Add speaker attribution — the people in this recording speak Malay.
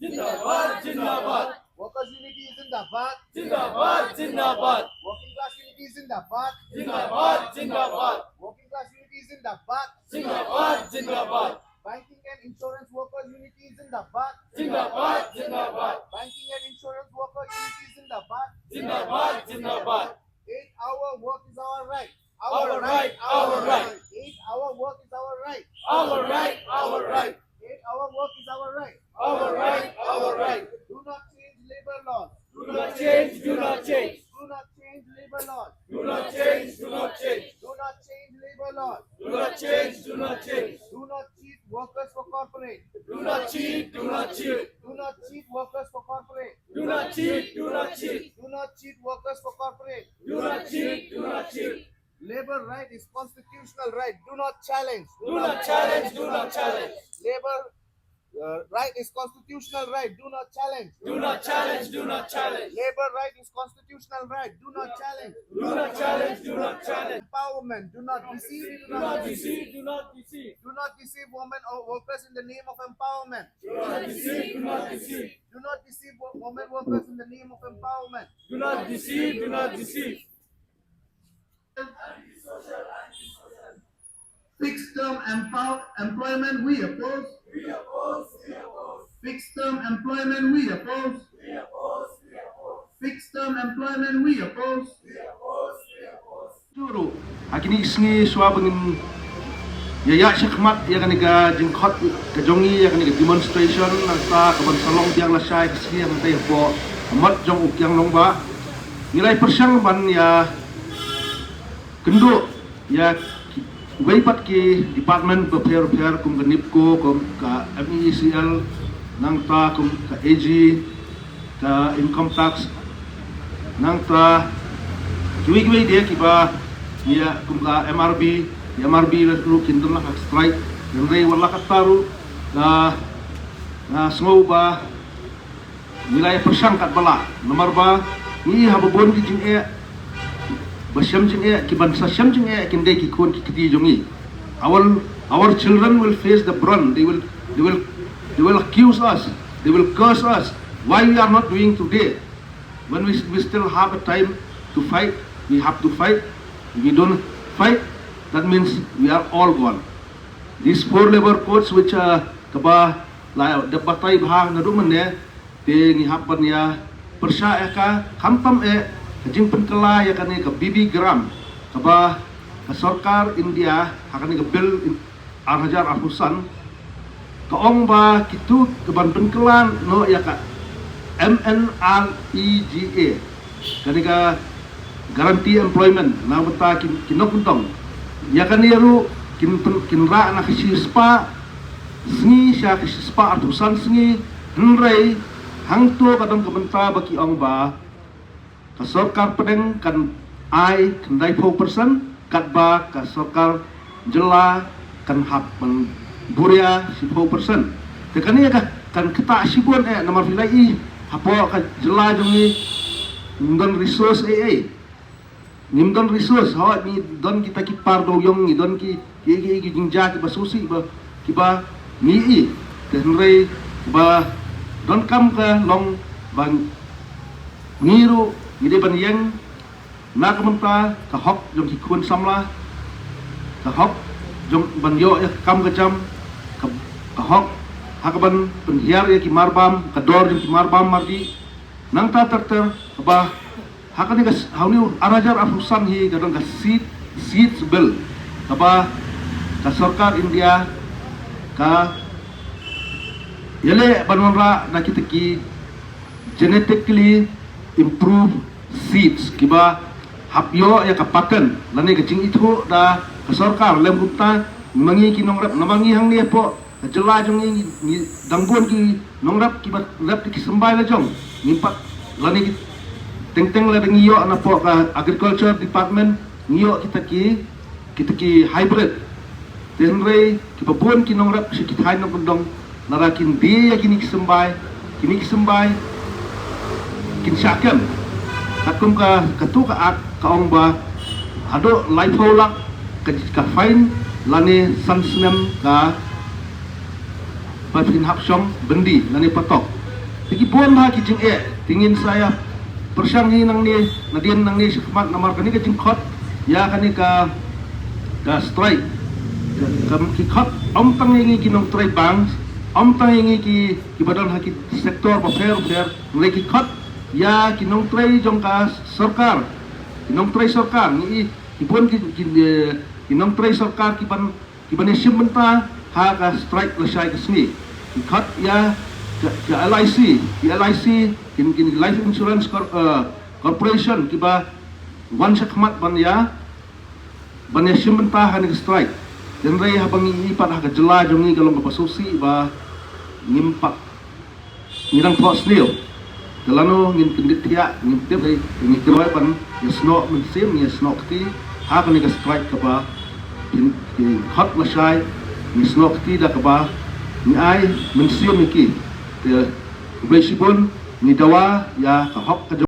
Speaker 1: Zindabad, Zindabad.
Speaker 2: Workers' unity is Zindabad.
Speaker 1: Zindabad, Zindabad.
Speaker 2: Working class unity is Zindabad.
Speaker 1: Zindabad, Zindabad.
Speaker 2: Working class unity is Zindabad.
Speaker 1: Zindabad, Zindabad.
Speaker 2: Banking and insurance workers' unity is Zindabad.
Speaker 1: Zindabad, Zindabad.
Speaker 2: Banking and insurance workers' unity is Zindabad.
Speaker 1: Zindabad, Zindabad.
Speaker 2: 8-hour work is our right.
Speaker 1: Our right, our right.
Speaker 2: 8-hour work is our right.
Speaker 1: Our right, our right.
Speaker 2: 8-hour work is our right.
Speaker 1: Our right, our right.
Speaker 2: Do not change labor laws.
Speaker 1: Do not change, do not change.
Speaker 2: Do not change labor laws.
Speaker 1: Do not change, do not change.
Speaker 2: Do not change labor laws.
Speaker 1: Do not change, do not change.
Speaker 2: Do not cheat workers for corporate.
Speaker 1: Do not cheat, do not cheat.
Speaker 2: Do not cheat workers for corporate.
Speaker 1: Do not cheat, do not cheat.
Speaker 2: Do not cheat workers for corporate.
Speaker 1: Do not cheat, do not cheat.
Speaker 2: Labor right is constitutional right. Do not challenge.
Speaker 1: Do not challenge, do not challenge.
Speaker 2: Labor right is constitutional right. Do not challenge.
Speaker 1: Do not challenge, do not challenge.
Speaker 2: Labor right is constitutional right. Do not challenge.
Speaker 1: Do not challenge, do not challenge.
Speaker 2: Empowerment. Do not deceive.
Speaker 1: Do not deceive, do not deceive.
Speaker 2: Do not deceive women or workers in the name of empowerment.
Speaker 1: Do not deceive, do not deceive.
Speaker 2: Do not deceive women workers in the name of empowerment.
Speaker 1: Do not deceive, do not deceive.
Speaker 2: Fixed term employment we oppose.
Speaker 1: We oppose, we oppose.
Speaker 2: Fixed term employment we oppose.
Speaker 1: We oppose, we oppose.
Speaker 2: Fixed term employment we oppose.
Speaker 1: We oppose, we oppose.
Speaker 3: Juru, akini isngi swabangin ya syakmat ya kaniga jengkot ke jongi ya kaniga demonstration nanta kaban salong biang lasai kesi yang tay po amat jong ukyang longba nilai persyang ban ya kenduk ya Waipat ki department berpihar-pihar kum ke NIPCO, kum ke MECL, nang ta kum ke AG, ke income tax, nang ta kiwi-kiwi dia kiba dia kum ke MRB lalu kinten lah strike, dan rei wala kataru na semua ba wilayah persangkat bala, nomor ba ni hababon ki jing Basyam jing kiban sasyam jing kinde ki kon ki kiti jongi. Our children will face the brunt. They will accuse us. They will curse us. Why we are not doing today? When we still have a time to fight, we have to fight. If we don't fight, that means we are all gone. These 4 labor codes which kaba la debatai bahang naduman ne te ngihapan ya persya ka kampam Kajing penkela ya kani ke BB Gram kaba ke Sarkar India hakani ke bil Arhajar Afusan ke ong ba kitu ke ban penkelan no ya ka MNREGA kani ke Guarantee Employment na beta kinok untong ya kani ru kinra na kisi spa sngi sya kisi spa Afusan sngi nrei hangto kadang kebenta baki ong ba Kasarkar pedeng kan ai kendai 4% katba kasarkar jela kan hap buria 10%. Tekani kan kita sibun nama filai hapo ka jela jongi ngdon resource ngimdon resource hawa ni don kita ki pardo yong ni don ki jingja ki basusi ba kiba ni kenrei ba don kam ka long bang ngiru Gede ban yang nak menta ka hok jong ki kun samla ka hok jong ban yo ya kam ka jam ka hok hakaban penhiar ya ki marbam ka dor jong ki marbam mardi nang ta terter ba hakani ka hauni Arhajar Afusan hi kadang ka seat bill ka Sarkar India ka yele banonra na kitaki genetically improve seeds kiba hapyo ya kapaken lani kecing itu da kasarkar lem kunta mangi ki nongrap namangi hang ni po jela jong ni dangbon ki nongrap kiba rap ki sembai la jong nimpat lani teng la dengiyo ana po ka agriculture department ngiyo kita ki hybrid tenrei kiba bon ki nongrap si kitai no kundong narakin dia kini ki sembai kin syakam akum ka katu ka ak kaong ba ado life holak ka fine lani sansnem ka patin hapsong bendi lani patok Tiki buan ha ki jing tingin saya persanghi nang ni nadian nang ni sikmat namar kani ka jing khot ya kani ka strike kam ki khot om tang ngi ki nong trai bang om tang ngi ki badan ha ki sektor pa fair ngai ki khot ya ki nong trai jong ka sarkar ki nong trai sarkar ni ki buan ki nong trai sarkar ki ban simenta ha ka strike la shai ka sni ki khot ya ke LIC kin Life Insurance Corporation kiba wan sakmat ban ya simenta han strike dan ray habang iipat ha jela jongi galong kapasusi ba ngimpak ngirang pos nil dalano ngin kendit tia ngin tip ay ngi kiroi pan yasno mensim yasno kti ha kan ka strike kaba kin hot la shai ni sno kti da kaba ni ai mensim iki besibun ni dawa ya ka hok ka